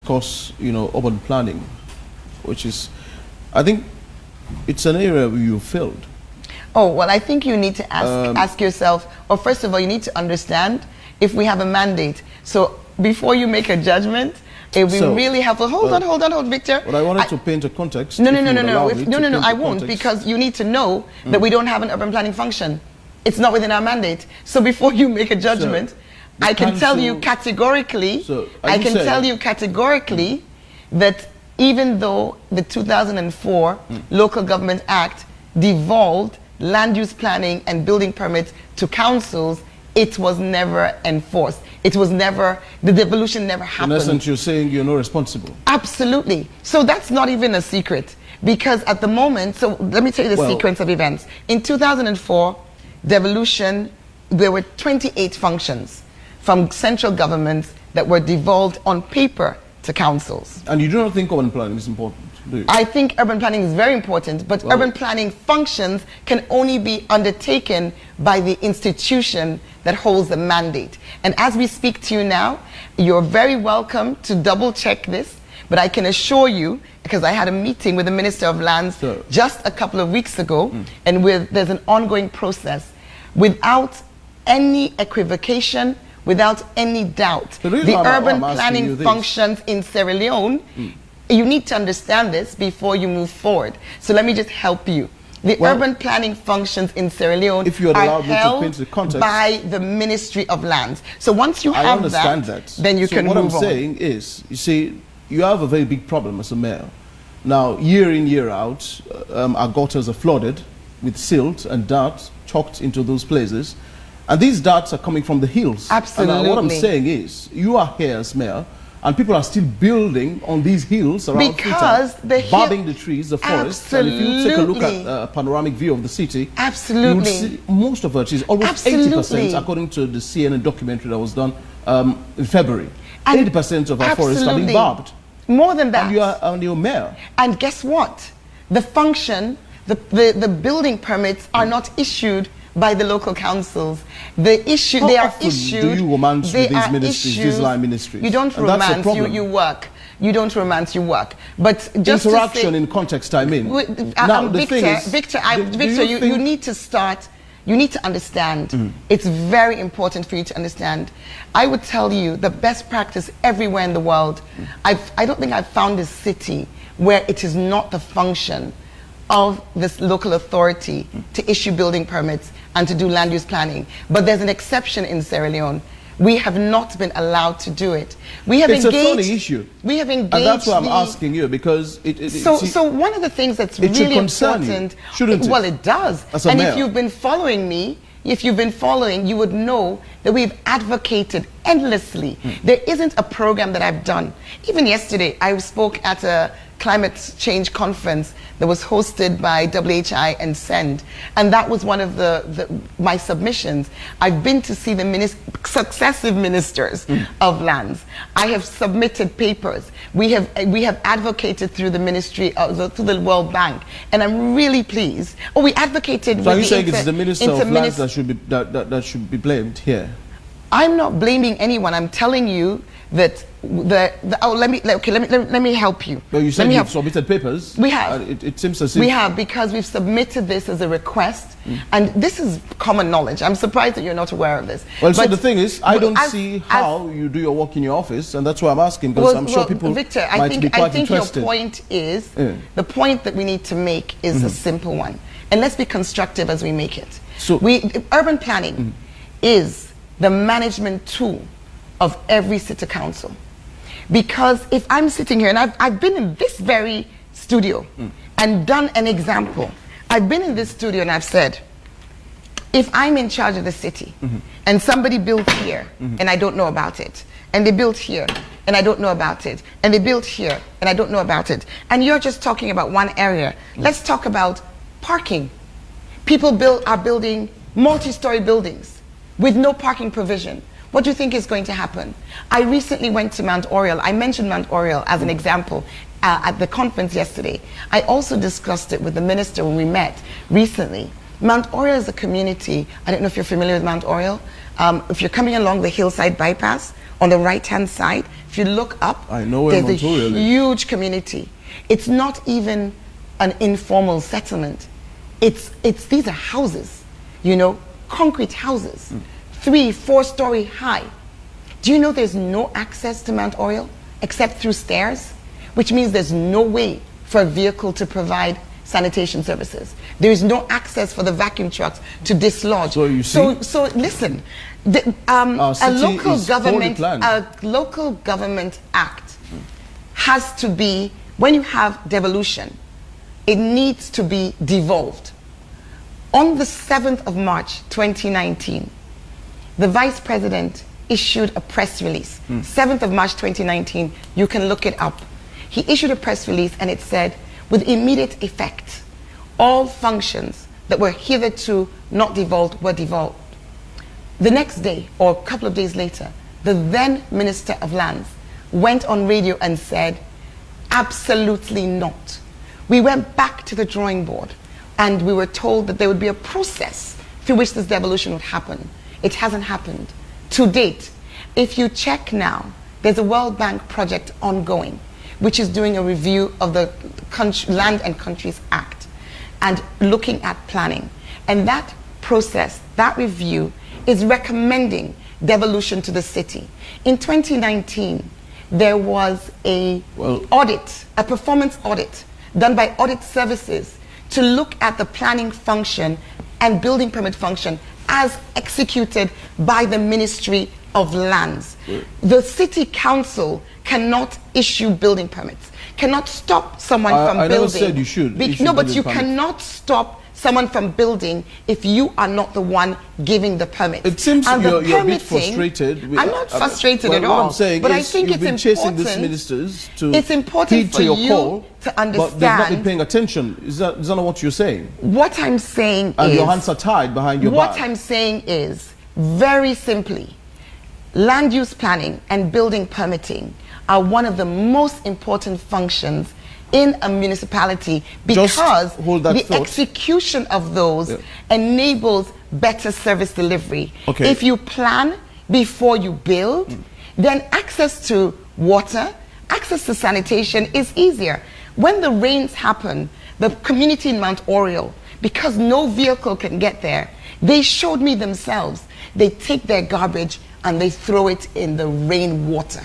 course, urban planning, which is, I think, it's an area where you failed. Oh, well, I think you need to ask yourself, or first of all, you need to understand if we have a mandate. So before you make a judgment, it would be really helpful. Hold on, Victor. But I wanted to paint a context. No, I won't, because you need to know that we don't have an urban planning function. It's not within our mandate. So before you make a judgment, I can tell you categorically, that even though the 2004 Local Government Act devolved land use planning and building permits to councils, it was never enforced. It was never, the devolution never happened. In essence, you're saying you're not responsible. Absolutely. So that's not even a secret, because at the moment, so let me tell you the sequence of events. In 2004, devolution, there were 28 functions from central governments that were devolved on paper to councils. And you do not think urban planning is important, do you? I think urban planning is very important, but urban planning functions can only be undertaken by the institution that holds the mandate. And as we speak to you now, you're very welcome to double check this, but I can assure you, because I had a meeting with the Minister of Lands just a couple of weeks ago, and there's an ongoing process. Without any equivocation, without any doubt, the urban planning functions in Sierra Leone, you need to understand this before you move forward. So let me just help you. The urban planning functions in Sierra Leone are held by the Ministry of Lands. So once you have that, then you can move on. What I'm saying is, you see, you have a very big problem as a mayor. Now, year in, year out, our gutters are flooded with silt and dirt chalked into those places. And these darts are coming from the hills. Absolutely. And what I'm saying is, you are here as mayor, and people are still building on these hills around Freetown, bobbing the trees, the forest. And if you take a look at a panoramic view of the city, you would see most of it is almost 80%, according to the CNN documentary that was done in February. 80% of our forests are being bobbed. More than that. And you're mayor. And guess what? The function, the building permits are not issued by the local councils. They are issued. Do you romance with these ministries, these line ministries? You don't romance, you work. You don't romance, you work. But just interaction in context, I mean. Now, Victor, you need to start. You need to understand. It's very important for you to understand. I would tell you the best practice everywhere in the world. I don't think I've found a city where it is not the function of this local authority to issue building permits and to do land use planning. But there's an exception in Sierra Leone. We have not been allowed to do it. It's a funny issue. We have engaged. And that's why I'm asking you, because so one of the things that's really important, shouldn't it? Well, it does. And if you've been following me, you would know that we've advocated endlessly. There isn't a program that I've done. Even yesterday, I spoke at a climate change conference that was hosted by WHI and SEND, and that was one of my submissions. I've been to see the successive ministers of lands. I have submitted papers. We have advocated through the ministry, through the World Bank, and I'm really pleased. We advocated. So are you saying it's the Minister of Lands that should be blamed here? I'm not blaming anyone. I'm telling you that let me help you. Well, you said you've submitted papers. We have. It seems as if we have, because we've submitted this as a request, and this is common knowledge. I'm surprised that you're not aware of this. Well, so the thing is, I don't see how you do your work in your office, and that's why I'm asking, because I'm sure people Victor, might be quite interested. Your point is the point that we need to make is a simple one, and let's be constructive as we make it. So urban planning is the management tool of every city council. Because if I'm sitting here, and I've been in this very studio and done an example. I've been in this studio and I've said, if I'm in charge of the city and somebody built here and I don't know about it, and they built here and I don't know about it, and they built here and I don't know about it, and you're just talking about one area, let's talk about parking. People are building multi-story buildings with no parking provision. What do you think is going to happen? I recently went to Mount Oriole. I mentioned Mount Oriole as an example at the conference yesterday. I also discussed it with the minister when we met recently. Mount Oriole is a community. I don't know if you're familiar with Mount Oriole. If you're coming along the hillside bypass, on the right-hand side, If you look up, there's a huge community. It's not even an informal settlement. These are houses, you know, concrete houses, 3- 4-story high. Do you know there's no access to Mount Oriole except through stairs? Which means there's no way for a vehicle to provide sanitation services. There is no access for the vacuum trucks to dislodge. So you see, so listen, a local government act has to be, when you have devolution, it needs to be devolved. On the 7th of March 2019, the Vice President issued a press release. 7th of March 2019, you can look it up. He issued a press release and it said, with immediate effect, all functions that were hitherto not devolved were devolved. The next day, or a couple of days later, the then Minister of Lands went on radio and said, absolutely not. We went back to the drawing board and we were told that there would be a process through which this devolution would happen. It hasn't happened. To date, if you check now, there's a World Bank project ongoing, which is doing a review of the Land and Countries Act and looking at planning. And that process, that review, is recommending devolution to the city. In 2019, there was a performance audit done by Audit Services to look at the planning function and building permit function as executed by the Ministry of Lands. The City Council cannot issue building permits, cannot stop someone from building. I never said you should. No, but you cannot stop someone from building if you are not the one giving the permit. It seems you're a bit frustrated. I'm not frustrated at all. What I'm saying but is I think you've been chasing these ministers to heed to your call, to understand. But they've not been paying attention. Is that not what you're saying? What I'm saying and your hands are tied behind your back. What I'm saying is, very simply, land use planning and building permitting are one of the most important functions in a municipality because the execution of those enables better service delivery. Okay. If you plan before you build, then access to water, access to sanitation is easier. When the rains happen, the community in Mount Oriole, because no vehicle can get there, they showed me themselves. They take their garbage and they throw it in the rainwater.